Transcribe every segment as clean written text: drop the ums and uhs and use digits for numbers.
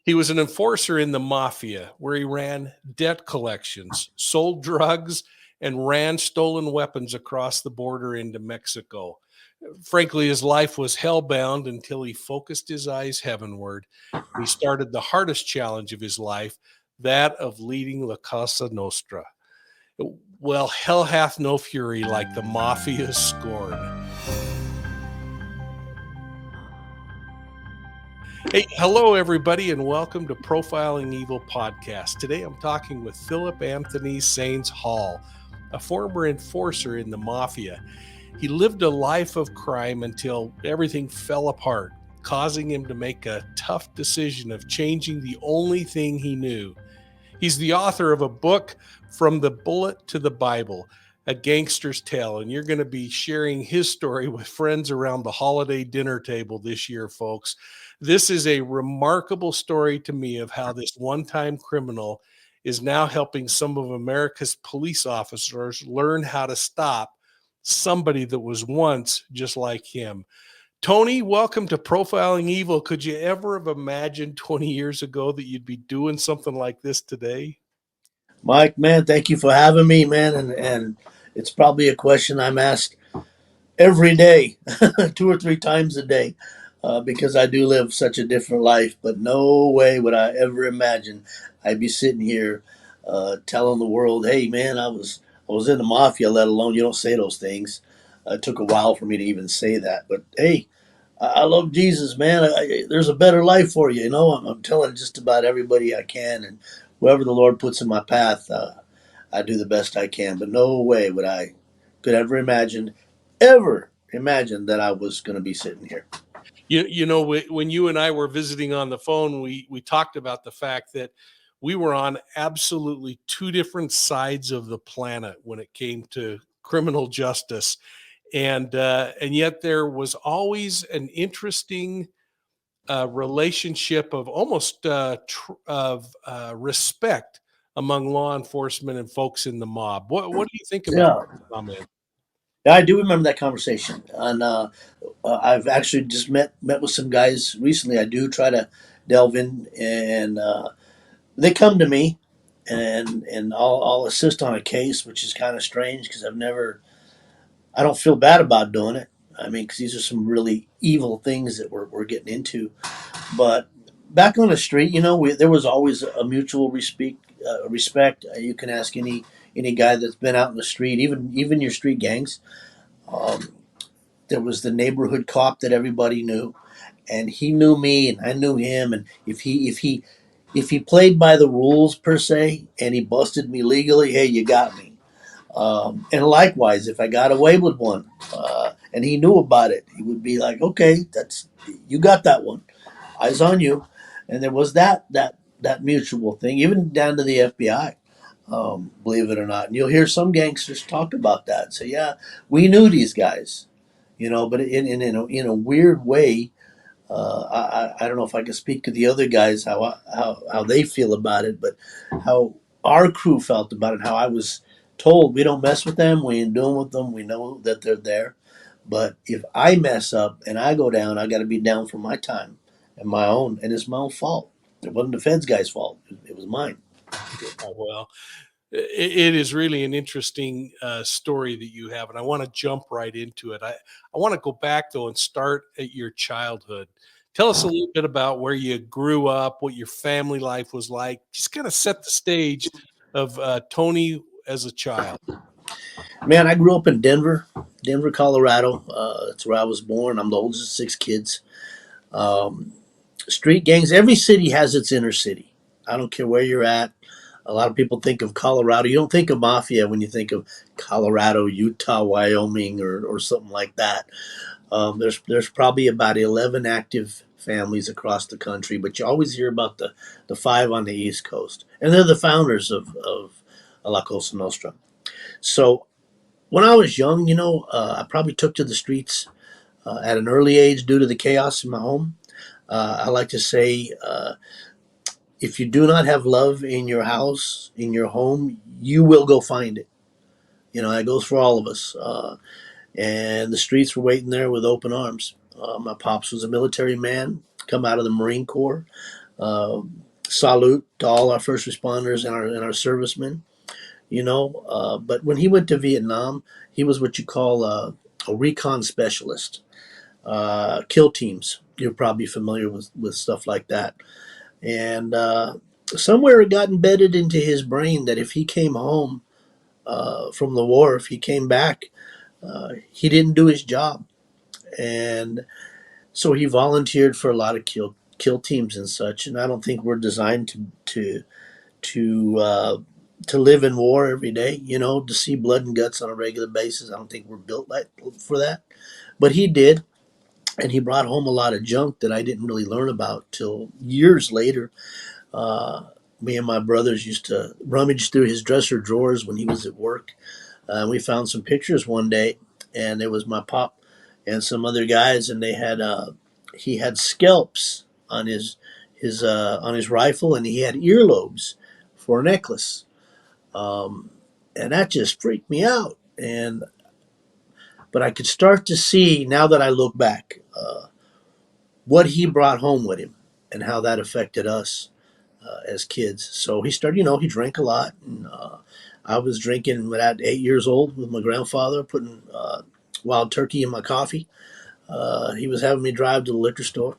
He was an enforcer in the Mafia, where he ran debt collections, sold drugs, and ran stolen weapons across the border into Mexico. Frankly, his life was hellbound until he focused his eyes heavenward. He started the hardest challenge of his life, that of leading La Cosa Nostra. Well, hell hath no fury like the Mafia's scorn. Hey, hello, everybody, and welcome to Profiling Evil Podcast. Today I'm talking with Phillip Anthony Sains Hall, a former enforcer in the Mafia. He lived a life of crime until everything fell apart, causing him to make a tough decision of changing the only thing he knew. He's the author of a book, From the Bullet to the Bible, a gangster's tale, and you're going to be sharing his story with friends around the holiday dinner table this year, folks. This is a remarkable story to me of how this one-time criminal is now helping some of America's police officers learn how to stop somebody that was once just like him. Tony, welcome to Profiling Evil. Could you ever have imagined 20 years ago that you'd be doing something like this today? Mike, man, thank you for having me, man. And it's probably a question I'm asked every day, two or three times a day, because I do live such a different life. But no way would I ever imagine I'd be sitting here telling the world, "Hey, man, I was in the mafia." Let alone you don't say those things. It took a while for me to even say that, but hey, I love Jesus, man. There's a better life for you. I'm telling just about everybody I can, and whoever the Lord puts in my path, I do the best I can. But no way would I could ever imagine that I was going to be sitting here. When you and I were visiting on the phone, we talked about the fact that we were on absolutely two different sides of the planet when it came to criminal justice, and yet there was always an interesting relationship of almost respect among law enforcement and folks in the mob. What do you think about Yeah, that comment? I do remember that conversation, and I've actually just met with some guys recently. I do try to delve in, and they come to me, and I'll assist on a case, which is kind of strange because I don't feel bad about doing it. I mean, because these are some really evil things that we're getting into. But back on the street, there was always a mutual respect. Respect. You can ask any guy that's been out in the street, even your street gangs. Um, there was the neighborhood cop that everybody knew, and he knew me, and I knew him. And if he played by the rules per se, and he busted me legally, hey, you got me. And likewise, if I got away with one, and he knew about it, he would be like, "Okay, that's you got that one. Eyes on you." And there was that mutual thing, even down to the FBI. Believe it or not, and you'll hear some gangsters talk about that. So yeah, we knew these guys, but in a weird way. I don't know if I can speak to the other guys how they feel about it, but how our crew felt about it. How I was told we don't mess with them, we ain't doing with them. We know that they're there, but if I mess up and I go down, I got to be down for my time and my own, and it's my own fault. It wasn't the feds guy's fault. It was mine. Oh, well, it is really an interesting story that you have, and I want to jump right into it. I want to go back though and start at your childhood. Tell us a little bit about where you grew up, what your family life was like. Just kind of set the stage of Tony as a child. Man, I grew up in Denver, Colorado. That's where I was born. I'm the oldest of six kids. Um, Street gangs. Every city has its inner city. I don't care where you're at. A lot of people think of Colorado. You don't think of mafia when you think of Colorado, Utah, Wyoming, or something like that. There's probably about 11 active families across the country, but you always hear about the five on the East Coast, and they're the founders of La Cosa Nostra. So when I was young, I probably took to the streets at an early age due to the chaos in my home. I like to say, if you do not have love in your house, in your home, you will go find it. That goes for all of us. And the streets were waiting there with open arms. My pops was a military man, come out of the Marine Corps. Uh, Salute to all our first responders and our servicemen. But when he went to Vietnam, he was what you call a recon specialist, kill teams. You're probably familiar with stuff like that. And somewhere it got embedded into his brain that if he came home from the war, if he came back, he didn't do his job. And so he volunteered for a lot of kill teams and such. And I don't think we're designed to uh, to live in war every day. To see blood and guts on a regular basis. I don't think we're built for that. But he did, and he brought home a lot of junk that I didn't really learn about till years later. Uh, Me and my brothers used to rummage through his dresser drawers when he was at work. We found some pictures one day, and it was my pop and some other guys, and he had scalps on his rifle, and he had earlobes for a necklace. Um, and that just freaked me out. But I could start to see now that I look back what he brought home with him and how that affected us as kids. So he started, he drank a lot. And I was drinking at 8 years old with my grandfather, putting wild turkey in my coffee. He was having me drive to the liquor store.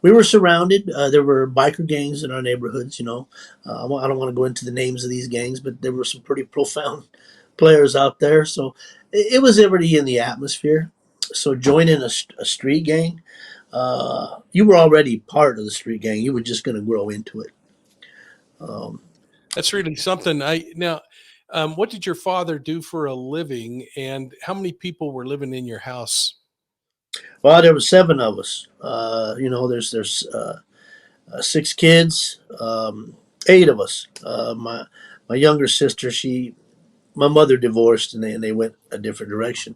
We were surrounded. There were biker gangs in our neighborhoods. I don't want to go into the names of these gangs, but there were some pretty profound players out there. So it was already in the atmosphere. So joining a street gang, you were already part of the street gang. You were just going to grow into it. Um, That's really something. What did your father do for a living, and how many people were living in your house? well, there were seven of us. There's six kids, eight of us. My younger sister, my mother divorced, and they went a different direction.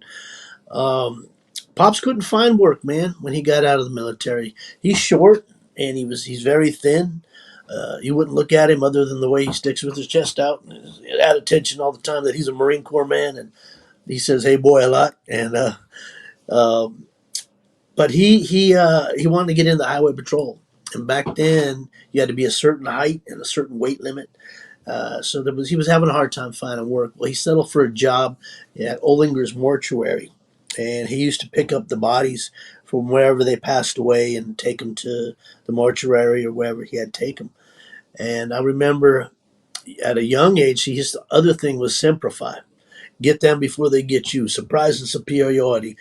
Um, Pops couldn't find work, man, when he got out of the military. He's short and he's very thin. You wouldn't look at him other than the way he sticks with his chest out and his at attention all the time that he's a Marine Corps man, and he says "Hey boy" a lot. And um, but he wanted to get into the highway patrol, and back then you had to be a certain height and a certain weight limit. So he was having a hard time finding work. Well, he settled for a job at Olinger's mortuary, and he used to pick up the bodies from wherever they passed away and take them to the mortuary or wherever he had taken them. And I remember at a young age, his other thing was simplify. Get them before they get you. Surprise and superiority.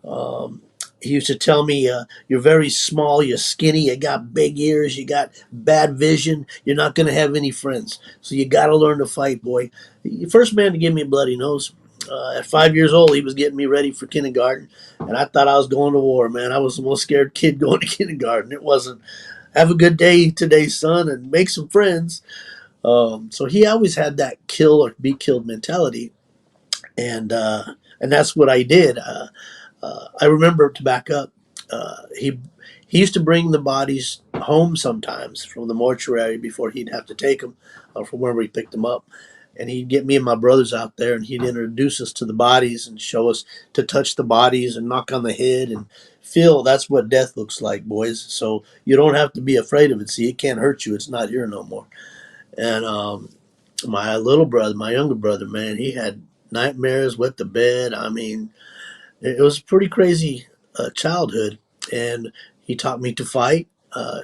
Um, he used to tell me, "You're very small, you're skinny, you got big ears, you got bad vision. You're not going to have any friends. So you got to learn to fight, boy." The first man to give me a bloody nose. At 5 years old, he was getting me ready for kindergarten, and I thought I was going to war. Man, I was the most scared kid going to kindergarten. It wasn't have a good day today, son, and make some friends. So he always had that kill or be killed mentality, and that's what I did. I remember, to back up, he used to bring the bodies home sometimes from the mortuary before he'd have to take them from wherever he picked them up. And he'd get me and my brothers out there, and he'd introduce us to the bodies and show us to touch the bodies and knock on the head and feel that's what death looks like, boys. So you don't have to be afraid of it. See, it can't hurt you. It's not here no more. And my little brother, my younger brother, man, he had nightmares, wet the bed. I mean, it was a pretty crazy childhood, and he taught me to fight,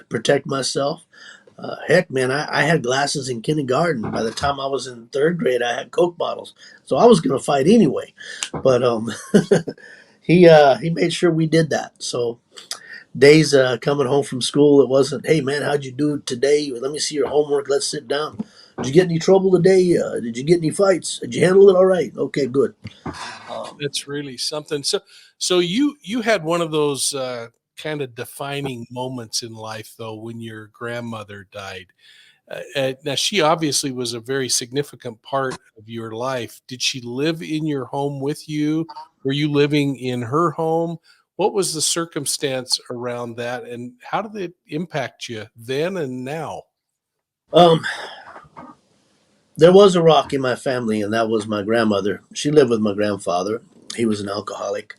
protect myself. Heck, man, I had glasses in kindergarten. By the time I was in third grade, I had Coke bottles, so I was going to fight anyway. But he made sure we did that. So days coming home from school, it wasn't, "Hey man, how'd you do today? Let me see your homework. Let's sit down. Did you get any trouble today? Did you get any fights? Did you handle it all right? Okay, good." Um, That's really something. So you had one of those kind of defining moments in life, though, when your grandmother died. Now, she obviously was a very significant part of your life. Did she live in your home with you? Were you living in her home? What was the circumstance around that, and how did it impact you then and now? um, There was a rock in my family, and that was my grandmother. She lived with my grandfather. He was an alcoholic.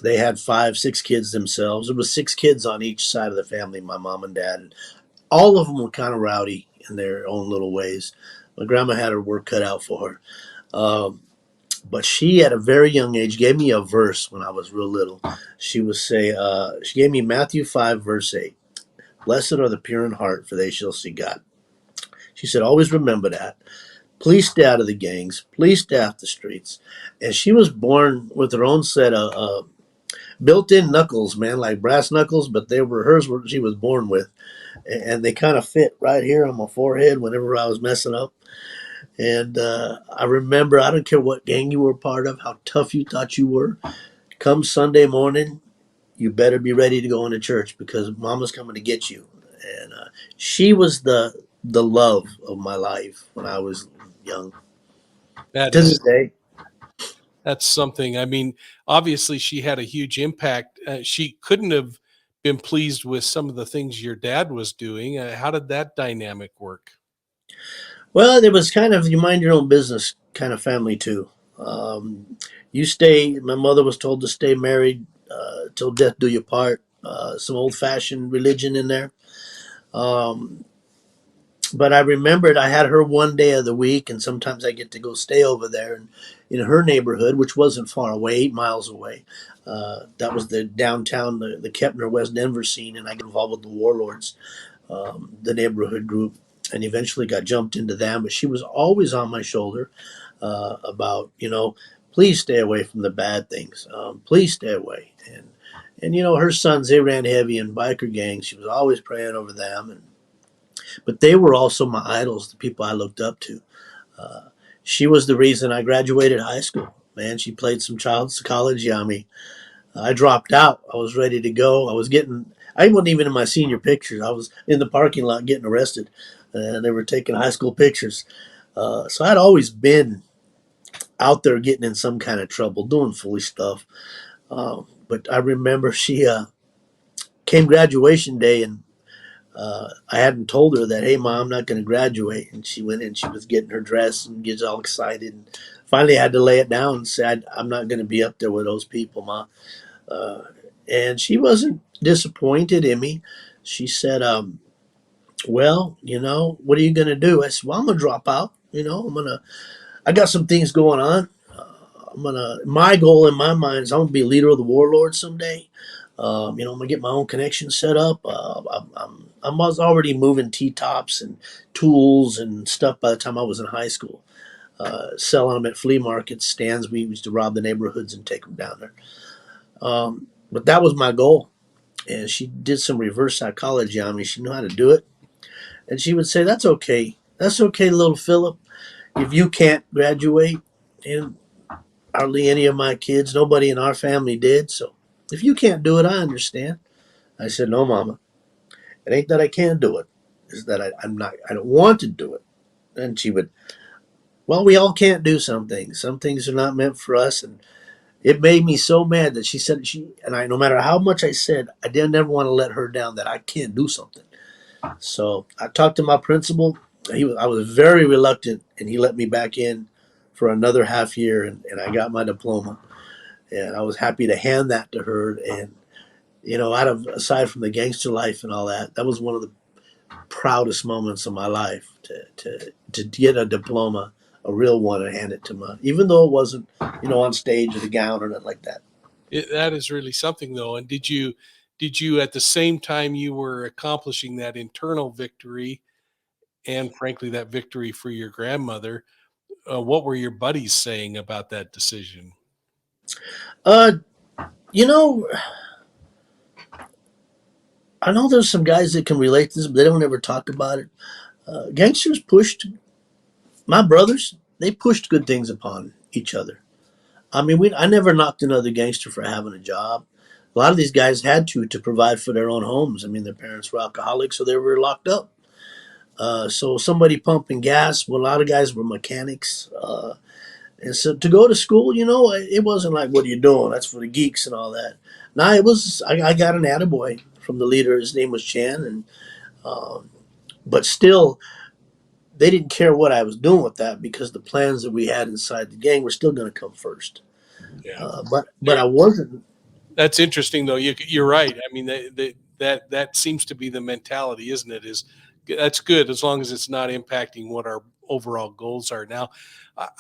They had five, six kids themselves. There was six kids on each side of the family, my mom and dad. And all of them were kind of rowdy in their own little ways. My grandma had her work cut out for her. Um, but she, at a very young age, gave me a verse when I was real little. She gave me Matthew 5, verse 8. Blessed are the pure in heart, for they shall see God. She said, always remember that. Please stay out of the gangs. Please stay off the streets. And she was born with her own set of built-in knuckles, man, like brass knuckles, but they were hers. Were she was born with, and they kind of fit right here on my forehead whenever I was messing up. And I remember, I don't care what gang you were part of, how tough you thought you were. Come Sunday morning, you better be ready to go into church because Mama's coming to get you. And she was the love of my life when I was young. That To is this day, that's something. I mean, obviously, she had a huge impact. She couldn't have been pleased with some of the things your dad was doing. How did that dynamic work? well, it was kind of you mind your own business kind of family too. Um, you stay. My mother was told to stay married till death do you part. Some old fashioned religion in there. Um, but I remembered I had her one day of the week, and sometimes I get to go stay over there and in her neighborhood, which wasn't far away, 8 miles away. That was the downtown, the Kepner West Denver scene, and I got involved with the Warlords, the neighborhood group, and eventually got jumped into them. But she was always on my shoulder about, please stay away from the bad things. Please stay away. And her sons, they ran heavy in biker gangs. She was always praying over them, but they were also my idols, the people I looked up to. Uh, she was the reason I graduated high school. Man, she played some child psychology on me. I dropped out. I was ready to go. I wasn't even in my senior pictures. I was in the parking lot getting arrested, and they were taking high school pictures. So I'd always been out there getting in some kind of trouble, doing foolish stuff. But I remember she came graduation day, and I hadn't told her that, hey, Mom, I'm not going to graduate. And she went in, she was getting her dress and gets all excited. And finally, I had to lay it down and said, I'm not going to be up there with those people, Ma. Uh, and she wasn't disappointed in me. She said, well, what are you going to do? I said, well, I'm going to drop out. I got some things going on. My goal in my mind is I'm gonna be a leader of the Warlords someday. I'm gonna get my own connection set up. I was already moving T-tops and tools and stuff by the time I was in high school, selling them at flea markets, stands. We used to rob the neighborhoods and take them down there. But that was my goal. And she did some reverse psychology on me. She knew how to do it. And she would say, that's okay. That's okay, little Phillip. If you can't graduate, and hardly any of my kids, nobody in our family did. So if you can't do it, I understand. I said, no, Mama. It ain't that I can't do it. It's that I don't want to do it. And she would, well, we all can't do some things. Some things are not meant for us. And it made me so mad that she said, no matter how much I said, I didn't ever want to let her down that I can't do something. So I talked to my principal. I was very reluctant, and he let me back in for another half year, and I got my diploma. And I was happy to hand that to her. And aside from the gangster life and all that, that was one of the proudest moments of my life to get a diploma, a real one, and hand it to my. Even though it wasn't, on stage or the gown or nothing like that. That is really something, though. And did you at the same time you were accomplishing that internal victory and frankly that victory for your grandmother, what were your buddies saying about that decision? Uh, you know, I know there's some guys that can relate to this, but they don't ever talk about it. Gangsters pushed my brothers. They pushed good things upon each other. I mean, I never knocked another gangster for having a job. A lot of these guys had to provide for their own homes. I mean, their parents were alcoholics, so they were locked up. So somebody pumping gas. Well, a lot of guys were mechanics, and so to go to school, it wasn't like, "What are you doing?" That's for the geeks and all that. Nah, it was. I got an attaboy from the leader. His name was Chan, and um, but still, they didn't care what I was doing with that because the plans that we had inside the gang were still going to come first. Yeah. But There I wasn't. That's interesting, though. You're right. I mean, that seems to be the mentality, isn't it? Is that's good as long as it's not impacting what our overall goals are. Now,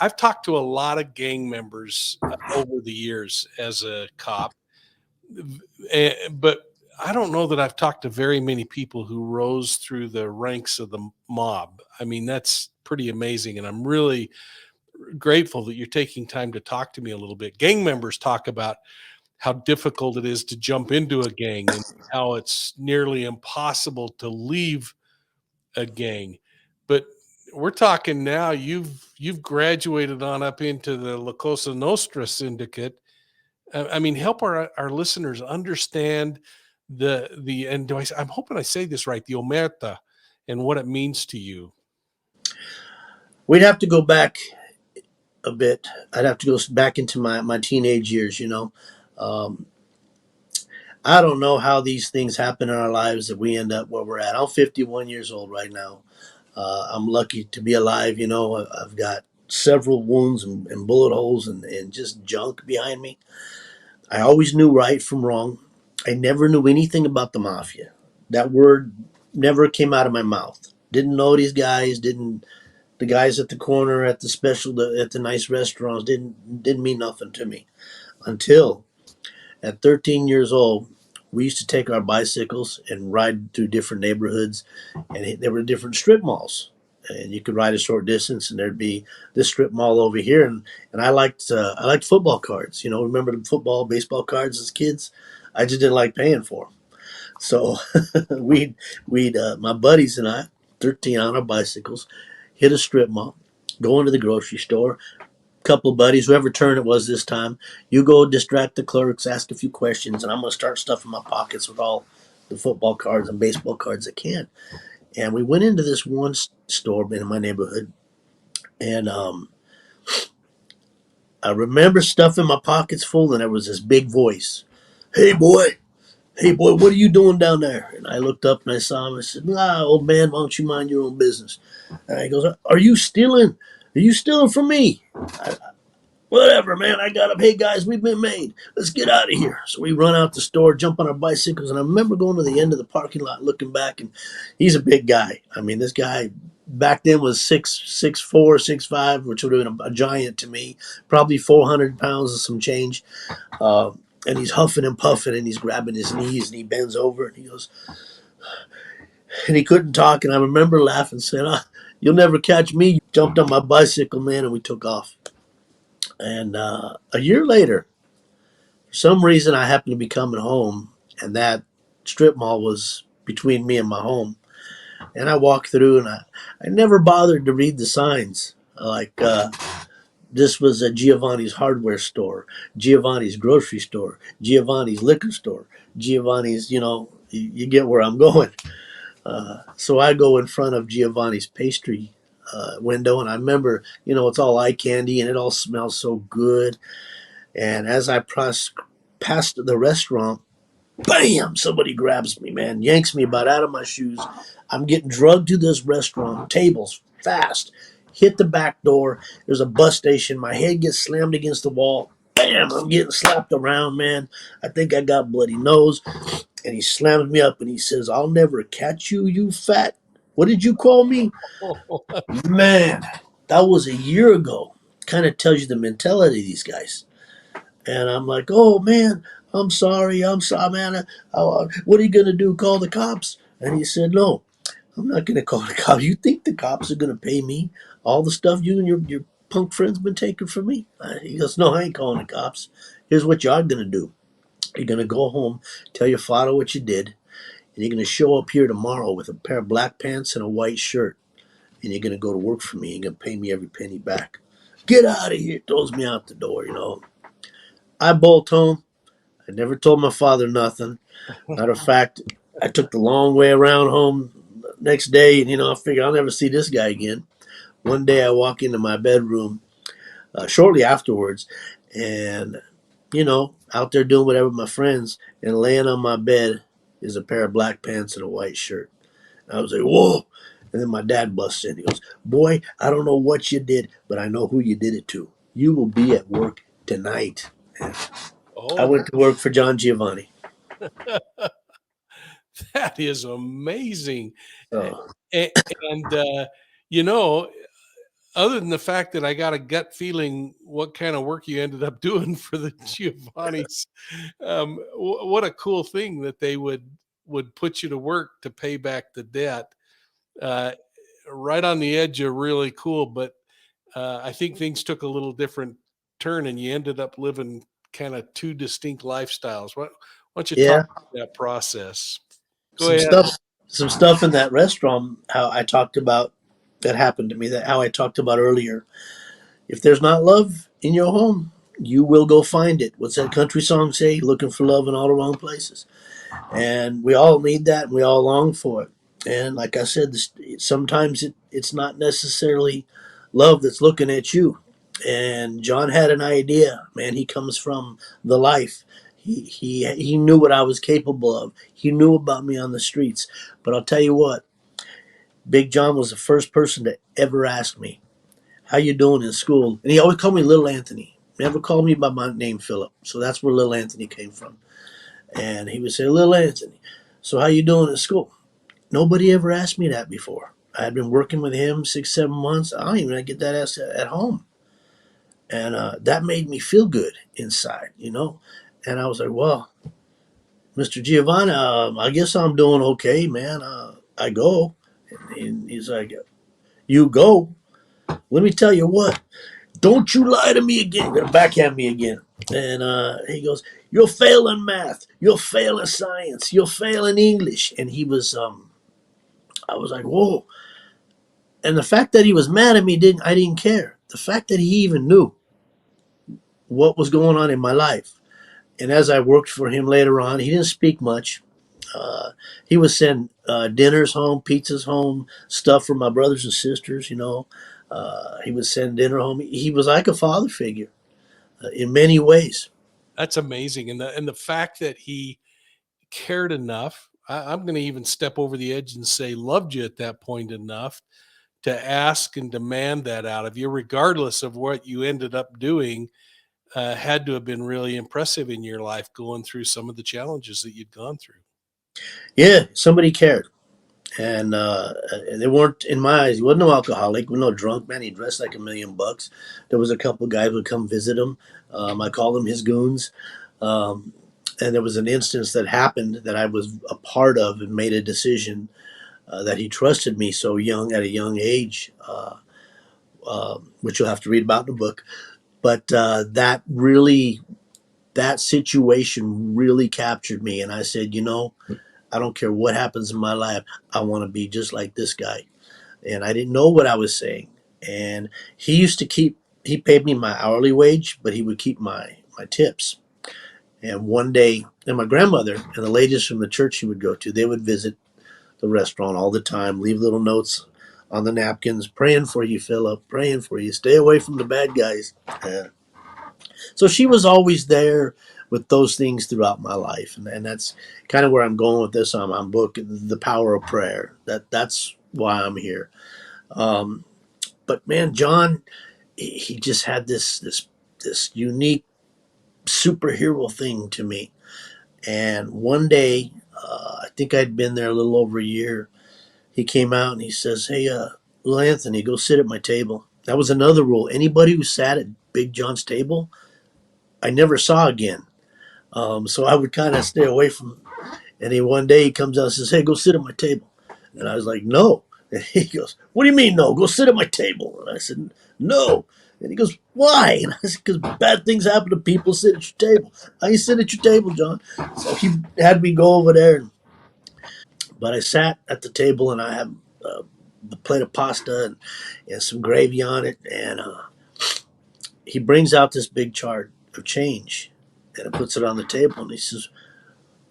I've talked to a lot of gang members over the years as a cop, but I don't know that I've talked to very many people who rose through the ranks of the mob. I mean, that's pretty amazing, and I'm really grateful that you're taking time to talk to me a little bit. Gang members talk about how difficult it is to jump into a gang and how it's nearly impossible to leave a gang. But we're talking now you've graduated on up into the La Cosa Nostra syndicate. I mean, help our listeners understand the and I'm hoping I say this right, the Omerta and what it means to you. We'd have to go back a bit. I'd have to go back into my teenage years. Um, I don't know how these things happen in our lives that we end up where we're at. I'm 51 years old right now. I'm lucky to be alive. I've got several wounds and bullet holes and just junk behind me. I always knew right from wrong. I never knew anything about the mafia. That word never came out of my mouth. Didn't know these guys. Didn't the guys at the corner at the at the nice restaurants didn't mean nothing to me until at 13 years old. We used to take our bicycles and ride through different neighborhoods, and there were different strip malls. And you could ride a short distance, and there'd be this strip mall over here. And I liked football cards. Remember the football, baseball cards as kids? I just didn't like paying for them. So we'd my buddies and I, 13 on our bicycles, hit a strip mall, go into the grocery store, couple buddies, whoever turn it was this time, you go distract the clerks, ask a few questions, and I'm going to start stuffing my pockets with all the football cards and baseball cards I can. And we went into this one store in my neighborhood, and I remember stuffing my pockets full, and there was this big voice, "Hey boy, hey boy, what are you doing down there?" And I looked up and I saw him. I said, old man, why don't you mind your own business?" And he goes, "Are you stealing? Are you stealing from me?" Whatever, man. I got up. Hey, guys, we've been made. Let's get out of here. So we run out the store, jump on our bicycles, and I remember going to the end of the parking lot, looking back, and he's a big guy. I mean, this guy back then was 6'4", 6'5", which would have been a giant to me. Probably 400 pounds and some change. And he's huffing and puffing, and he's grabbing his knees, and he bends over, and he goes, and he couldn't talk. And I remember laughing, saying, "You'll never catch me." Jumped on my bicycle, man, and we took off. And a year later, for some reason, I happened to be coming home, and that strip mall was between me and my home. And I walked through, and I never bothered to read the signs. Like, this was a Giovanni's hardware store, Giovanni's grocery store, Giovanni's liquor store, Giovanni's, you get where I'm going. So I go in front of Giovanni's pastry window, and I remember, it's all eye candy, and it all smells so good. And as I passed the restaurant, bam! Somebody grabs me, man, yanks me about out of my shoes. I'm getting drugged to this restaurant, tables, fast. Hit the back door. There's a bus station. My head gets slammed against the wall. Bam! I'm getting slapped around, man. I think I got bloody nose. And he slams me up and he says, "I'll never catch you, you fat." What did you call me? Man, that was a year ago. Kind of tells you the mentality of these guys. And I'm like, "Oh man, I'm sorry, man. What are you gonna do? Call the cops?" And he said, "No, I'm not gonna call the cops. You think the cops are gonna pay me all the stuff you and your punk friends been taking from me?" He goes, "No, I ain't calling the cops. Here's what you are gonna do. You're gonna go home, tell your father what you did, and you're gonna show up here tomorrow with a pair of black pants and a white shirt, and you're gonna go to work for me. You're gonna pay me every penny back. Get out of here!" Throws me out the door. I bolt home. I never told my father nothing. Matter of fact, I took the long way around home next day, and I figured I'll never see this guy again. One day I walk into my bedroom shortly afterwards, and out there doing whatever with my friends, and laying on my bed is a pair of black pants and a white shirt. And I was like, "Whoa!" And then my dad busts in. He goes, "Boy, I don't know what you did, but I know who you did it to. You will be at work tonight." I Oh, went to work for John Giovanni. that is amazing. So A- And, you know, other than the fact that I got a gut feeling what kind of work you ended up doing for the Giovannis, what a cool thing that they would put you to work to pay back the debt. Uh, right on the edge of really cool, but I think things took a little different turn, and you ended up living kind of two distinct lifestyles. Why don't you talk yeah, about that process? Go some ahead. stuff, some stuff in that restaurant. How I talked about that happened to me. That how I talked about earlier. If there's not love in your home, you will go find it. What's that country song say? Looking for love in all the wrong places. And we all need that, and we all long for it. And like I said, sometimes it's not necessarily love that's looking at you. And John had an idea. Man, he comes from the life. He knew what I was capable of. He knew about me on the streets. But I'll tell you what, Big John was the first person to ever ask me, "How you doing in school?" And he always called me Little Anthony. Never called me by my name, Phillip. So that's where Little Anthony came from. And he would say, "Little Anthony, so how you doing in school?" Nobody ever asked me that before. I had been working with him 6, 7 months. I don't even get that asked at home. And that made me feel good inside. And I was like, well, Mr. Giovanni, I guess I'm doing okay, man. I go. And he's like, you go? Let me tell you what. Don't you lie to me again. Gonna backhand me again. And he goes, you'll fail in math. You'll fail in science. You'll fail in English. And I was like, whoa. And the fact that he was mad at me I didn't care. The fact that he even knew what was going on in my life. And as I worked for him later on, he didn't speak much. Uh, he would send dinners home, pizzas home, stuff for my brothers and sisters. He would send dinner home. He was like a father figure in many ways. That's amazing, and the fact that he cared enough. I'm going to even step over the edge and say loved you at that point enough to ask and demand that out of you, regardless of what you ended up doing. Had to have been really impressive in your life, going through some of the challenges that you'd gone through. Yeah, somebody cared. And they weren't, in my eyes, he wasn't no alcoholic, he was no drunk, man. He dressed like $1 million. There was a couple of guys who would come visit him. I called them his goons. Um, and there was an instance that happened that I was a part of and made a decision that he trusted me so young at a young age, which you'll have to read about in the book. But that situation really captured me. And I said, I don't care what happens in my life. I want to be just like this guy. And I didn't know what I was saying. And he paid me my hourly wage, but he would keep my tips. And one day, and my grandmother and the ladies from the church he would go to, they would visit the restaurant all the time, leave little notes on the napkins, praying for you, Philip, praying for you, stay away from the bad guys. So she was always there with those things throughout my life. And that's kind of where I'm going with this on book, The Power of Prayer. That's why I'm here. Um, but man, John, he just had this unique superhero thing to me. And one day, I think I'd been there a little over a year. He came out and he says, "Hey, little Anthony, go sit at my table." That was another rule. Anybody who sat at Big John's table, I never saw again. So I would kind of stay away from. And then one day he comes out and says, "Hey, go sit at my table." And I was like, "No." And he goes, "What do you mean, no? Go sit at my table." And I said, "No." And he goes, "Why?" And I said, "Because bad things happen to people sit at your table." "I ain't sit at your table, John." So he had me go over there. But I sat at the table and I had a plate of pasta and some gravy on it. And he brings out this big chart of change and puts it on the table. And he says,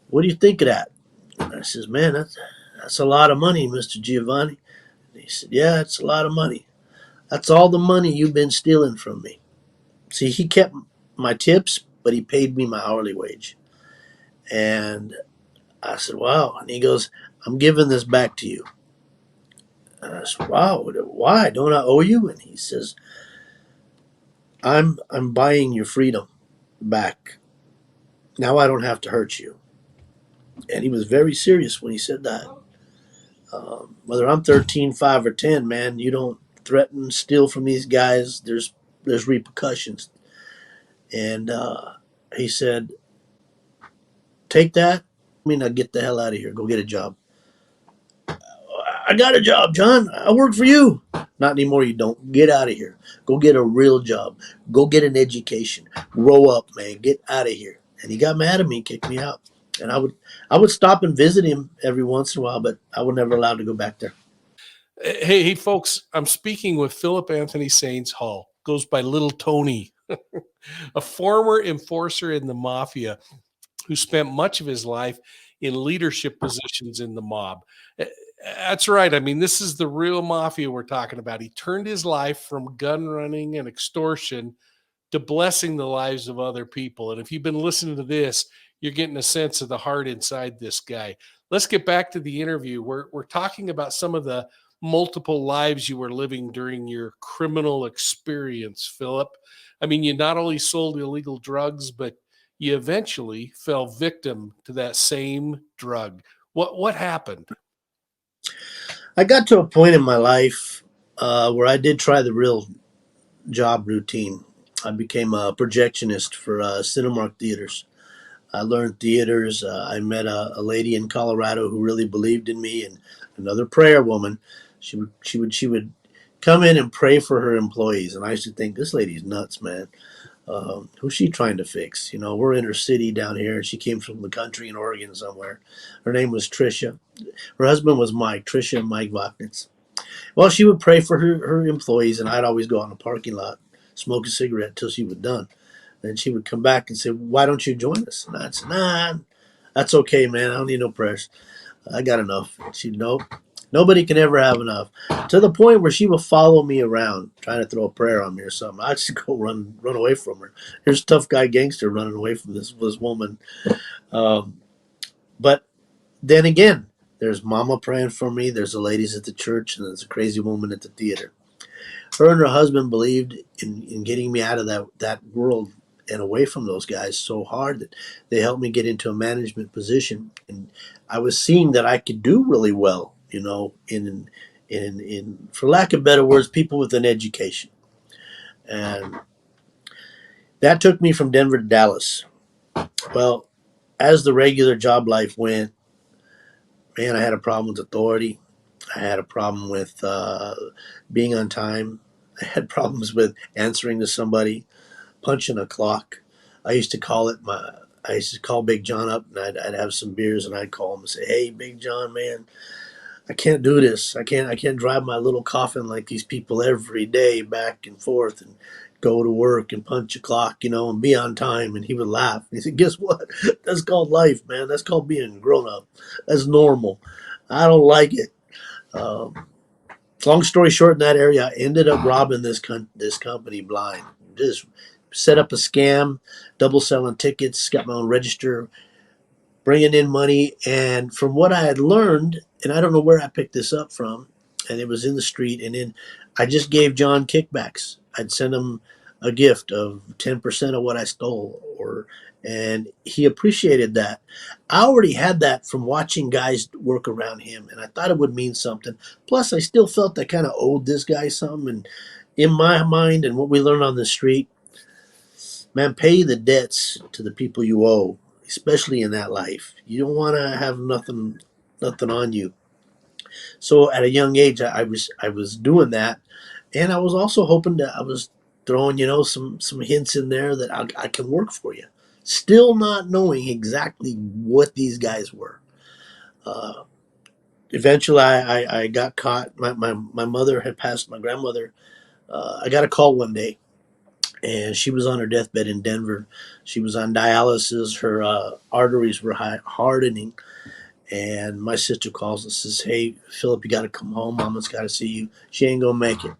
"What do you think of that?" And I says, "Man, that's a lot of money, Mr. Giovanni." And he said, "Yeah, it's a lot of money. That's all the money you've been stealing from me." See, he kept my tips, but he paid me my hourly wage. And I said, "Wow." And he goes, "I'm giving this back to you." And I said, "Wow, why? Don't I owe you?" And he says, I'm buying your freedom back. Now I don't have to hurt you. And he was very serious when he said that. Whether I'm 13, 5, or 10, man, you don't threaten, steal from these guys. There's repercussions. And he said, take that. Now get the hell out of here. Go get a job. I got a job, John. I work for you. Not anymore. You don't. Get out of here. Go get a real job. Go get an education. Grow up, man. Get out of here. And he got mad at me and kicked me out. And I would stop and visit him every once in a while, but I was never allowed to go back there. Hey, folks, I'm speaking with Philip Anthony Sains Hall, goes by Little Tony, a former enforcer in the Mafia who spent much of his life in leadership positions in the mob. That's right. I mean, this is the real Mafia we're talking about. He turned his life from gun running and extortion to blessing the lives of other people. And if you've been listening to this, you're getting a sense of the heart inside this guy. Let's get back to the interview. We're talking about some of the multiple lives you were living during your criminal experience, Philip. I mean, you not only sold illegal drugs, but you eventually fell victim to that same drug. What happened? I got to a point in my life where I did try the real job routine. I became a projectionist for Cinemark theaters. I learned theaters. I met a lady in Colorado who really believed in me, and another prayer woman. She would come in and pray for her employees, and I used to think this lady's nuts, man. Who's she trying to fix? You know, we're in her city down here, and she came from the country in Oregon somewhere. Her name was Trisha. Her husband was Mike. Trisha and Mike Wachnitz. Well, she would pray for her employees, and I'd always go out in the parking lot, smoke a cigarette until she was done. Then she would come back and say, "Why don't you join us?" And I'd say, "Nah, that's okay, man. I don't need no prayers. I got enough." And she'd, "Nope. Nobody can ever have enough." To the point where she would follow me around, trying to throw a prayer on me or something. I'd just go run away from her. Here's tough guy gangster running away from this woman. Um, but then again, there's mama praying for me. There's the ladies at the church, and there's a crazy woman at the theater. Her and her husband believed in getting me out of that world and away from those guys so hard that they helped me get into a management position. And I was seeing that I could do really well, you know, in for lack of better words, people with an education. And that took me from Denver to Dallas. Well, as the regular job life went, man, I had a problem with authority. I had a problem with being on time. I had problems with answering to somebody, punching a clock. I used to call it my. I used to call Big John up, and I'd have some beers, and I'd call him and say, "Hey, Big John, man, I can't do this. I can't drive my little coffin like these people every day, back and forth, and go to work and punch a clock, you know, and be on time." And he would laugh. He said, "Guess what? That's called life, man. That's called being grown up. That's normal. I don't like it." Um, Long story short, in that area, I ended up robbing this company blind. Just set up a scam, double selling tickets, got my own register, bringing in money. And from what I had learned, and I don't know where I picked this up from, and it was in the street. And then I just gave John kickbacks. I'd send him a gift of 10% of what I stole, and he appreciated that. I already had that from watching guys work around him, and I thought it would mean something. Plus, I still felt I kind of owed this guy something. And in my mind, and what we learned on the street, man, pay the debts to the people you owe, especially in that life. You don't want to have nothing on you. So at a young age, I was doing that, and I was also hoping that I was throwing, you know, some hints in there that I can work for you. Still not knowing exactly what these guys were. Uh, Eventually, I got caught. My mother had passed. My grandmother. I got a call one day, and she was on her deathbed in Denver. She was on dialysis. Her arteries were hardening. And my sister calls and says, "Hey, Philip, you got to come home. Mama's got to see you. She ain't going to make it."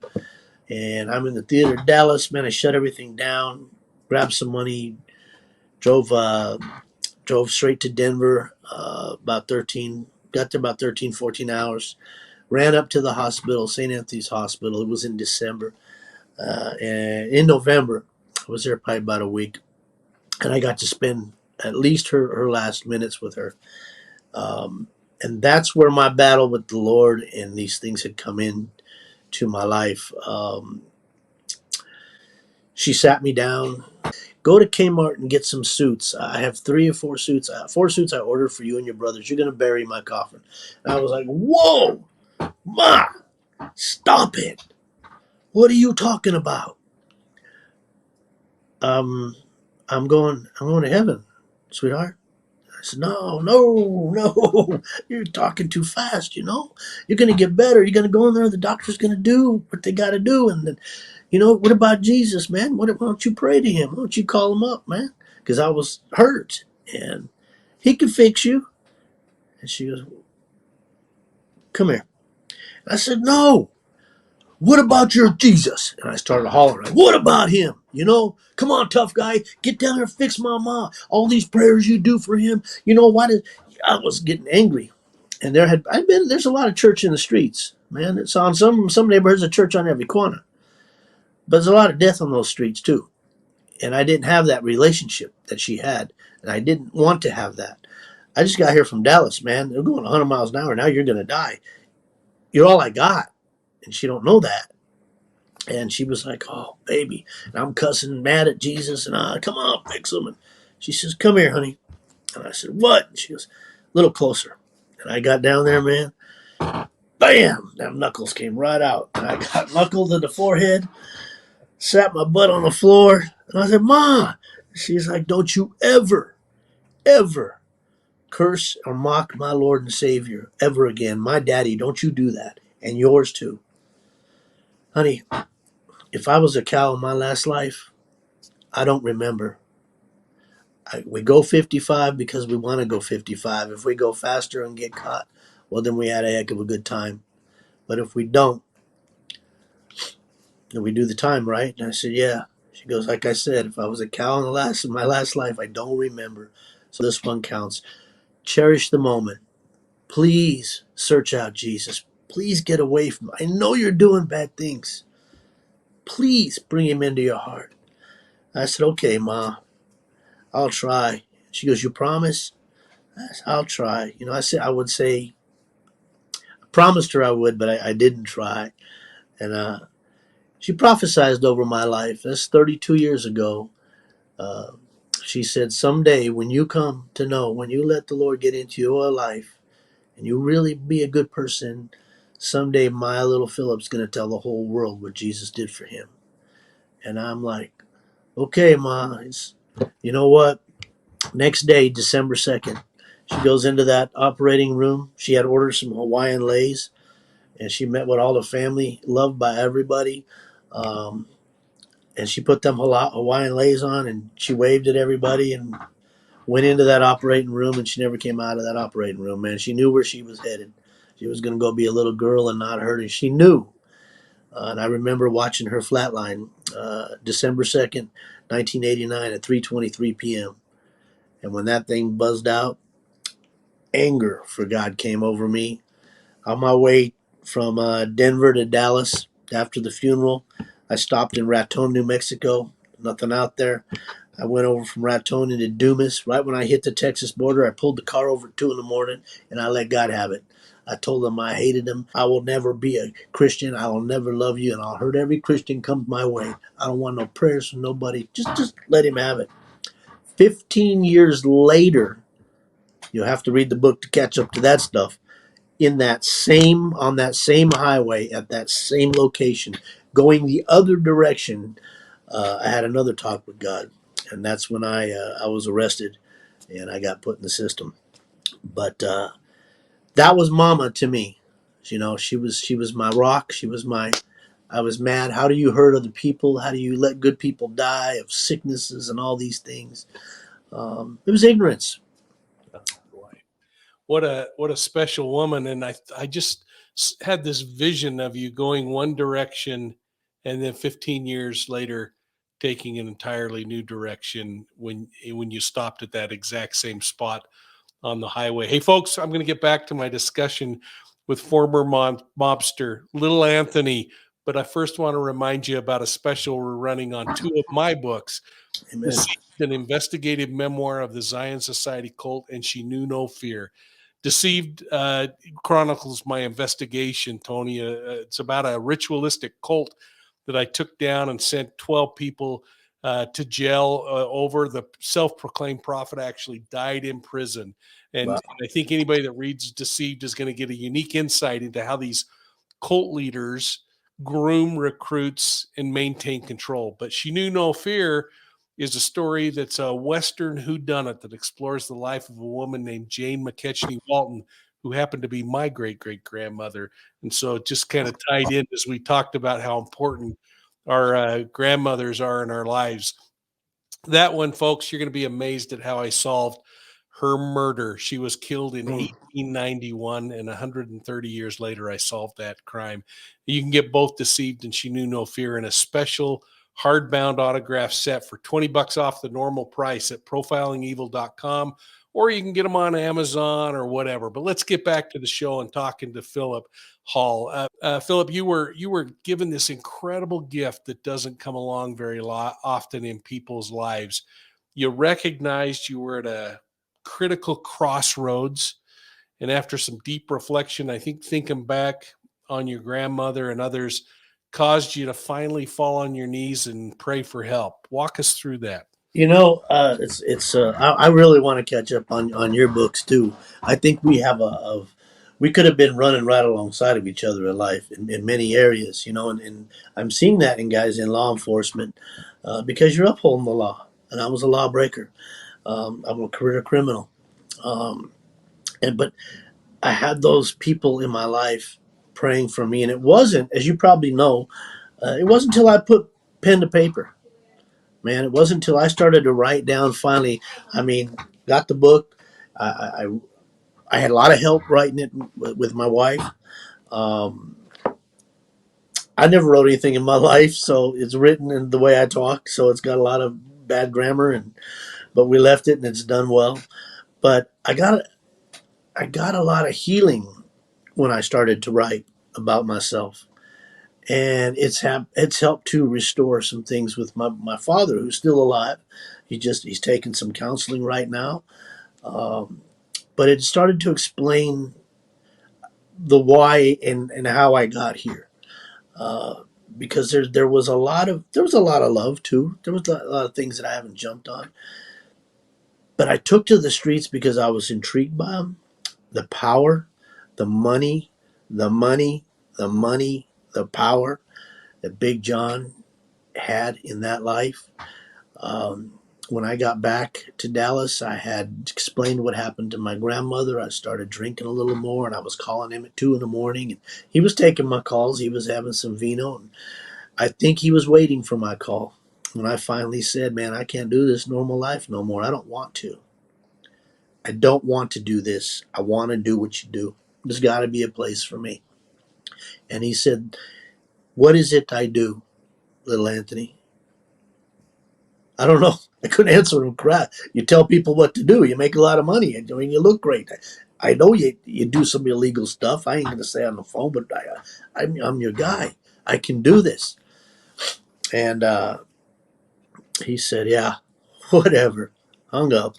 And I'm in the theater in Dallas. Man, I shut everything down, grabbed some money, drove drove straight to Denver, got there about 13, 14 hours. Ran up to the hospital, St. Anthony's Hospital. It was in December. And in November, I was there probably about a week. And I got to spend at least her last minutes with her. And that's where my battle with the Lord and these things had come in to my life. She sat me down. Go to Kmart and get some suits. I have 3 or 4 suits. 4 suits I ordered for you and your brothers. You're going to bury my coffin. And I was like, whoa, Ma, stop it. What are you talking about? Um, I'm going to heaven, sweetheart. I said, no, no, no. You're talking too fast, you know. You're going to get better. You're going to go in there. The doctor's going to do what they got to do. And then, what about Jesus, man? Why don't you pray to him? Why don't you call him up, man? Because I was hurt. And he can fix you. And she goes, come here. And I said, no. What about your Jesus? And I started hollering, what about him? Come on, tough guy, get down there and fix my mom. All these prayers you do for him. Why did I was getting angry. And there's a lot of church in the streets, man. It's on some neighborhoods, a church on every corner. But there's a lot of death on those streets too. And I didn't have that relationship that she had. And I didn't want to have that. I just got here from Dallas, man. They're going 100 miles an hour. Now you're going to die. You're all I got. And she don't know that. And she was like, oh, baby. And I'm cussing mad at Jesus. And come on, fix him. And she says, come here, honey. And I said, what? And she goes, a little closer. And I got down there, man. Bam! Them knuckles came right out. And I got knuckled in the forehead, sat my butt on the floor. And I said, Ma. She's like, don't you ever, ever curse or mock my Lord and Savior ever again. My daddy, don't you do that. And yours too. Honey, if I was a cow in my last life, I don't remember. We go 55 because we want to go 55. If we go faster and get caught, well, then we had a heck of a good time. But if we don't, then we do the time, right? And I said, yeah. She goes, like I said, if I was a cow in my last life, I don't remember. So this one counts. Cherish the moment. Please search out Jesus. Please get away from him. I know you're doing bad things. Please bring him into your heart. I said, okay, Ma, I'll try. She goes, you promise? I said, I'll try. I would say, I promised her I would, but I didn't try. And she prophesied over my life. That's 32 years ago. Uh, she said, someday when you come to know, when you let the Lord get into your life and you really be a good person, someday my little Phillip's going to tell the whole world what Jesus did for him. And I'm like, okay, Ma. You know what? Next day, December 2nd, she goes into that operating room. She had ordered some Hawaiian leis, and she met with all the family, loved by everybody. Um, and she put them Hawaiian leis on, and she waved at everybody and went into that operating room, and she never came out of that operating room, man. She knew where she was headed. She was going to go be a little girl and not hurt, and she knew. And I remember watching her flatline December 2nd, 1989 at 3:23 p.m. And when that thing buzzed out, anger for God came over me. On my way from Denver to Dallas after the funeral, I stopped in Raton, New Mexico. Nothing out there. I went over from Raton into Dumas. Right when I hit the Texas border, I pulled the car over at 2 in the morning and I let God have it. I told him I hated him. I will never be a Christian. I will never love you, and I'll hurt every Christian comes my way. I don't want no prayers from nobody. Just let him have it. 15 years later, you'll have to read the book to catch up to that stuff. On that same highway at that same location, going the other direction, I had another talk with God, and that's when I was arrested and I got put in the system. But that was Mama to me. She was my rock. I was mad. How do you hurt other people? How do you let good people die of sicknesses and all these things? It was ignorance. What a special woman. And I just had this vision of you going one direction and then 15 years later taking an entirely new direction when you stopped at that exact same spot on the highway. Hey folks, I'm going to get back to my discussion with former mobster Little Anthony But I first want to remind you about a special we're running on two of my books, Amen. Deceived, an investigative memoir of the Zion Society cult, and She Knew No Fear. Deceived chronicles my investigation, Tony. It's about a ritualistic cult that I took down and sent 12 people to jail over. The self proclaimed prophet actually died in prison. Wow. And I think anybody that reads Deceived is going to get a unique insight into how these cult leaders groom recruits and maintain control. But She Knew No Fear is a story that's a Western whodunit that explores the life of a woman named Jane McKechnie Walton, who happened to be my great great grandmother. And so it just kind of tied in as we talked about how important our grandmothers are in our lives. That one, folks, you're going to be amazed at how I solved her murder. She was killed in Mm. 1891, and 130 years later, I solved that crime. You can get both Deceived and She Knew No Fear in a special hardbound autograph set for $20 off the normal price at profilingevil.com, or you can get them on Amazon or whatever. But let's get back to the show and talking to Phillip Hall. Phillip, you were given this incredible gift that doesn't come along very often in people's lives. You recognized you were at a critical crossroads, and after some deep reflection, I think thinking back on your grandmother and others caused you to finally fall on your knees and pray for help. Walk us through that. It's. I really want to catch up on your books too. I think we have we could have been running right alongside of each other in life in many areas, and I'm seeing that in guys in law enforcement because you're upholding the law, and I was a lawbreaker. I'm a career criminal, um, but I had those people in my life praying for me, and it wasn't, as you probably know, it wasn't until I put pen to paper. Man, it wasn't until I started to write down finally. I mean, got the book. I, I, I had a lot of help writing it with my wife. Um, I never wrote anything in my life, so it's written in the way I talk. So it's got a lot of bad grammar, but we left it and it's done well. But I got a lot of healing when I started to write about myself, and it's helped to restore some things with my father, who's still alive. He's taking some counseling right now. Um, but it started to explain the why and how I got here. Uh, because there was a lot of love too. There was a lot of things that I haven't jumped on, but I took to the streets because I was intrigued by them. The power, the money, the money, the money, the power that Big John had in that life. Um, when I got back to Dallas, I had explained what happened to my grandmother. I started drinking a little more, and I was calling him at 2 in the morning. And he was taking my calls. He was having some vino, and I think he was waiting for my call. When I finally said, "Man, I can't do this normal life no more. I don't want to. I don't want to do this. I want to do what you do. There's got to be a place for me." And he said, "What is it I do, little Anthony?" I don't know. I couldn't answer him. Crap. You tell people what to do. You make a lot of money. I mean, you look great. I know you do some illegal stuff. I ain't gonna say on the phone, but I'm your guy. I can do this. And he said, "Yeah, whatever." Hung up.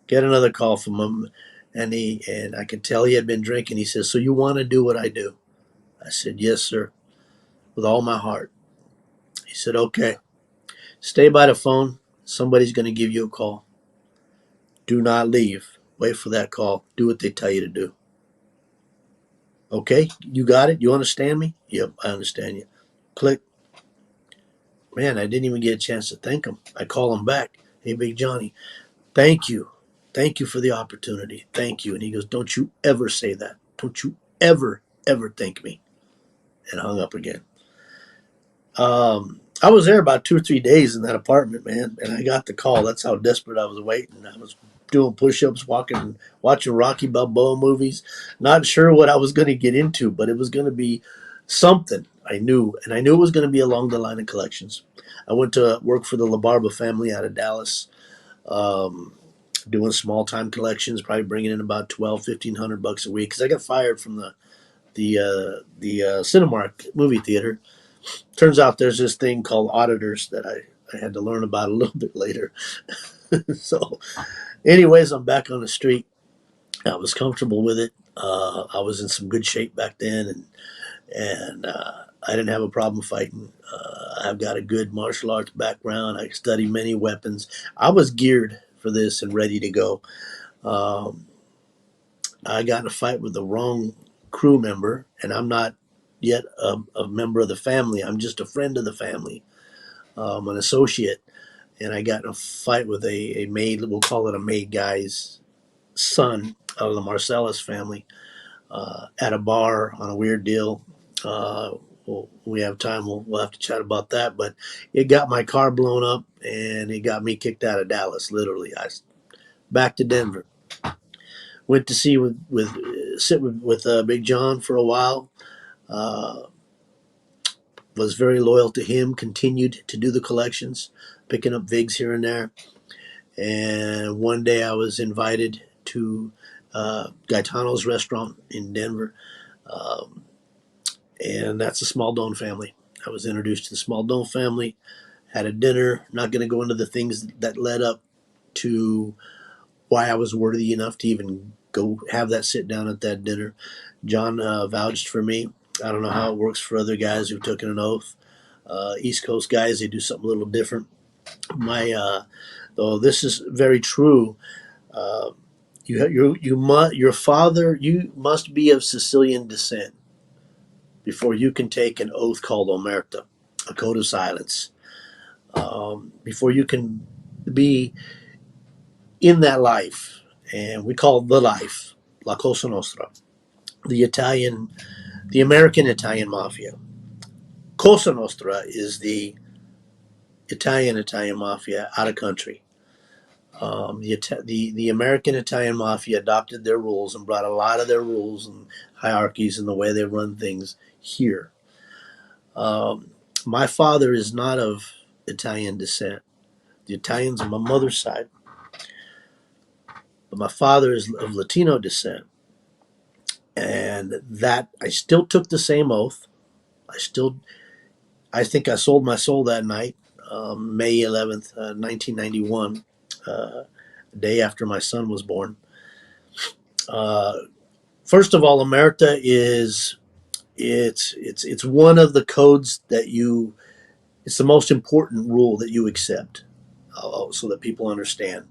Get another call from him, and I could tell he had been drinking. He says, "So you want to do what I do?" I said, "Yes, sir, with all my heart." He said, "Okay, stay by the phone. Somebody's gonna give you a call. Do not leave. Wait for that call. Do what they tell you to do." Okay, you got it? You understand me? Yep, I understand you. Click. Man, I didn't even get a chance to thank him. I call him back. "Hey, Big Johnny, thank you. Thank you for the opportunity. Thank you." And he goes, "Don't you ever say that. Don't you ever thank me." And hung up again. I was there about 2 or 3 days in that apartment, man, and I got the call. That's how desperate I was waiting. I was doing push-ups, walking, watching Rocky Balboa movies, not sure what I was going to get into, but it was going to be something. I knew, and I knew it was going to be along the line of collections. I went to work for the LaBarba family out of Dallas, um, doing small-time collections, probably bringing in about 1,200 to 1,500 bucks a week because I got fired from the Cinemark movie theater. Turns out there's this thing called auditors that I had to learn about a little bit later. So, anyways, I'm back on the street. I was comfortable with it. I was in some good shape back then, and I didn't have a problem fighting. I've got a good martial arts background. I study many weapons. I was geared for this and ready to go. Um, I got in a fight with the wrong crew member, and I'm not yet a member of the family. I'm just a friend of the family, an associate. And I got in a fight with a maid, we'll call it a maid guy's son out of the Marcellus family at a bar on a weird deal. We have time, we'll have to chat about that. But it got my car blown up and it got me kicked out of Dallas, literally. I back to Denver. Went to see sit with Big John for a while. Uh, was very loyal to him. Continued to do the collections, picking up vigs here and there. And one day I was invited to Gaetano's restaurant in Denver, um, and that's the Smaldone family. I was introduced to the Smaldone family. Had a dinner. Not going to go into the things that led up to why I was worthy enough to even go have that sit down at that dinner. John vouched for me. I don't know how it works for other guys who've taken an oath. East Coast guys, they do something a little different. Though this is very true. Uh, you must be of Sicilian descent before you can take an oath called Omerta, a code of silence. Before you can be in that life, and we call the life La Cosa Nostra, the American Italian Mafia. Cosa Nostra is the Italian Mafia out of country. The American Italian Mafia adopted their rules and brought a lot of their rules and hierarchies and the way they run things here. Um, my father is not of Italian descent. The Italians on my mother's side, but my father is of Latino descent, and that I still took the same oath. I think I sold my soul that night, May 11th, 1991, day after my son was born. Uh, First of all, Omerta is it's one of the codes that you. It's the most important rule that you accept, so that people understand,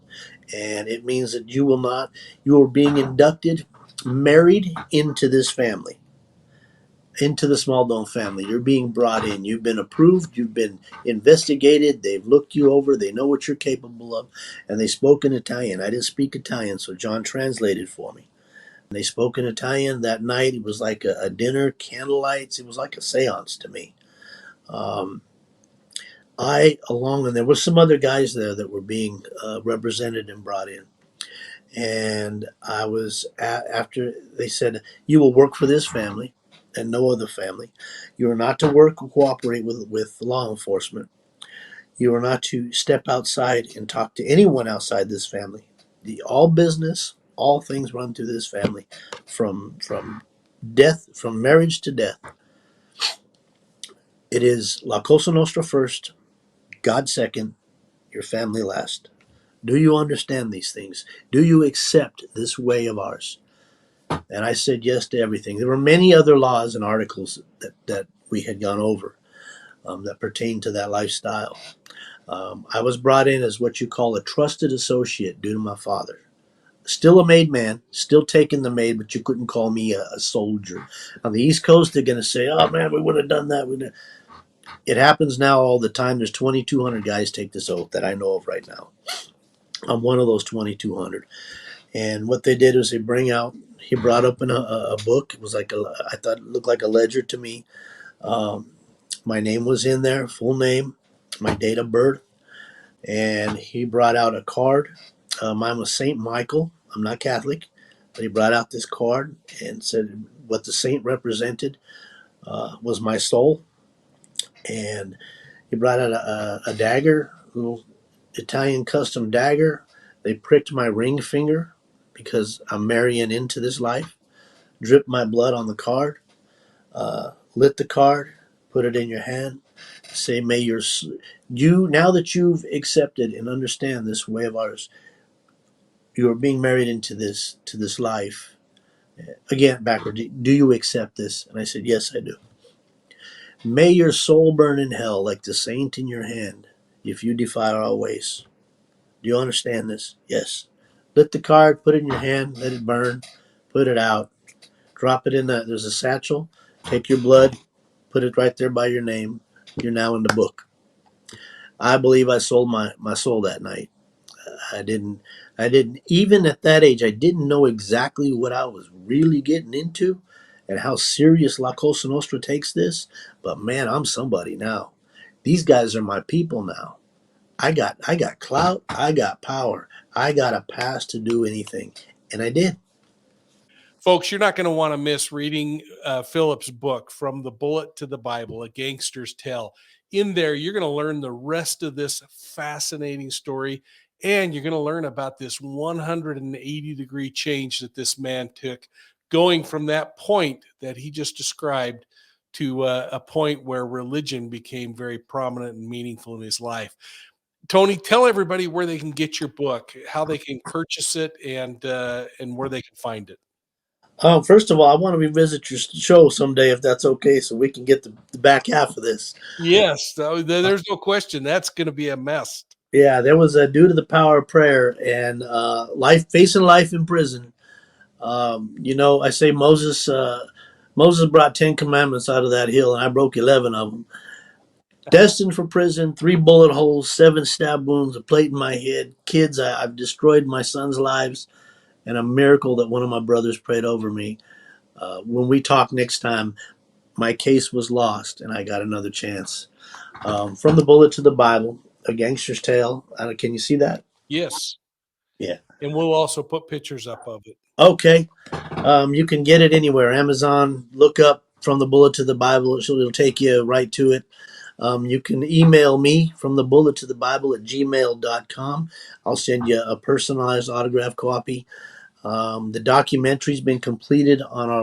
and it means that you are being inducted, married into this family, into the Smaldone family. You're being brought in. You've been approved. You've been investigated. They've looked you over. They know what you're capable of, and they spoke in Italian. I didn't speak Italian, so John translated for me. They spoke in Italian that night. It was like a dinner, candlelights. It was like a seance to me. Um, and there were some other guys there that were being represented and brought in. And after they said, you will work for this family and no other family. You are not to work or cooperate with law enforcement. You are not to step outside and talk to anyone outside this family. All business, all things run through this family, from death, from marriage to death. It is La Cosa Nostra first, God second, your family last. Do you understand these things? Do you accept this way of ours? And I said yes to everything. There were many other laws and articles that we had gone over that pertain to that lifestyle. I was brought in as what you call a trusted associate due to my father. Still a made man, still taking the maid, but you couldn't call me a soldier. On the East Coast, they're going to say, oh man, we would have done that. It happens now all the time. There's 2,200 guys take this oath that I know of right now. I'm one of those 2,200. And what they did was he brought up a book. It was I thought it looked like a ledger to me. Um, my name was in there, full name, my date of birth. And he brought out a card. Mine was St. Michael. I'm not Catholic, but he brought out this card and said what the saint represented was my soul. And he brought out a dagger, a little Italian custom dagger. They pricked my ring finger because I'm marrying into this life. Dripped my blood on the card, lit the card, put it in your hand. Say, may you, now that you've accepted and understand this way of ours, you are being married into this life. Again, backward. Do you accept this? And I said, yes, I do. May your soul burn in hell like the saint in your hand if you defile our ways. Do you understand this? Yes. Lit the card, put it in your hand, let it burn, put it out, drop it in there's a satchel, take your blood, put it right there by your name. You're now in the book. I believe I sold my soul that night. I didn't even at that age I didn't know exactly what I was really getting into and how serious La Cosa Nostra takes this, but man, I'm somebody now. These guys are my people now. I got clout, I got power. I got a pass to do anything. And I did. Folks, you're not going to want to miss reading Philip's book, From the Bullet to the Bible, A Gangster's Tale. In there, you're going to learn the rest of this fascinating story, and you're going to learn about this 180-degree change that this man took, going from that point that he just described to a point where religion became very prominent and meaningful in his life. Tony, tell everybody where they can get your book, how they can purchase it, and where they can find it. First of all, I want to revisit your show someday if that's okay, so we can get the back half of this. Yes, there's no question. That's going to be a mess. Yeah, there was a due to the power of prayer and life facing life in prison. I say Moses brought 10 commandments out of that hill, and I broke 11 of them. Destined for prison, 3 bullet holes, 7 stab wounds, a plate in my head. Kids, I've destroyed my son's lives, and a miracle that one of my brothers prayed over me. When we talk next time, my case was lost, and I got another chance. From the Bullet to the Bible, A Gangster's Tale. Can you see that? Yes, Yeah. and we'll also put pictures up of it. Okay. You can get it anywhere. Amazon, look up From the Bullet to the Bible. It'll take you right to it. You can email me from the bullet to the Bible at gmail.com. I'll send you a personalized autograph copy. The documentary's been completed on my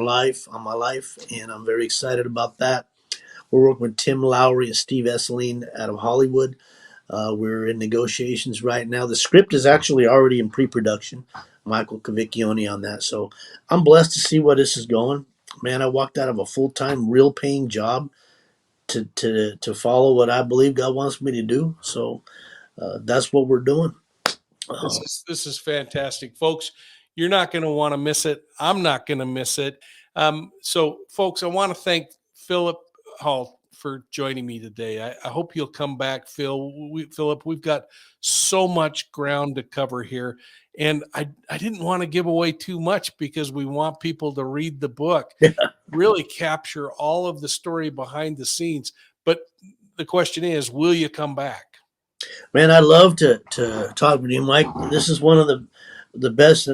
life, and I'm very excited about that. We're working with Tim Lowry and Steve Esseline out of Hollywood. We're in negotiations right now. The script is actually already in pre-production. Michael Cavicchione on that. So I'm blessed to see where this is going. Man, I walked out of a full-time, real-paying job to follow what I believe God wants me to do. So that's what we're doing. This is fantastic, folks. You're not going to want to miss it. I'm not going to miss it. So, folks, I want to thank Philip Hall for joining me today. I hope you'll come back, Philip. We've got so much ground to cover here, and I didn't want to give away too much because we want people to read the book, really capture all of the story behind the scenes. But the question is, will you come back? Man, I love to talk with you, Mike. This is one of the best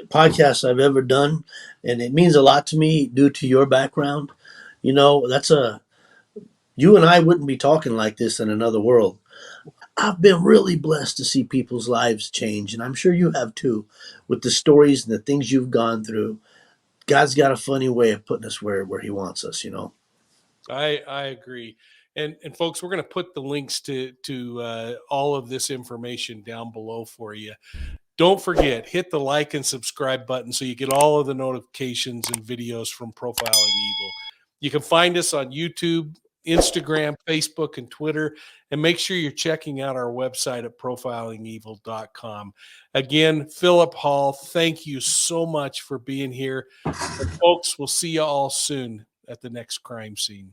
podcasts I've ever done, and it means a lot to me due to your background. That's you and I wouldn't be talking like this in another world. I've been really blessed to see people's lives change, and I'm sure you have too, with the stories and the things you've gone through. God's got a funny way of putting us where He wants us. I agree. And folks, we're going to put the links to all of this information down below for you. Don't forget, hit the like and subscribe button so you get all of the notifications and videos from Profiling Evil. You can find us on YouTube, Instagram, Facebook, and Twitter. And make sure you're checking out our website at profilingevil.com. Again, Philip Hall, thank you so much for being here. And folks, we'll see you all soon at the next crime scene.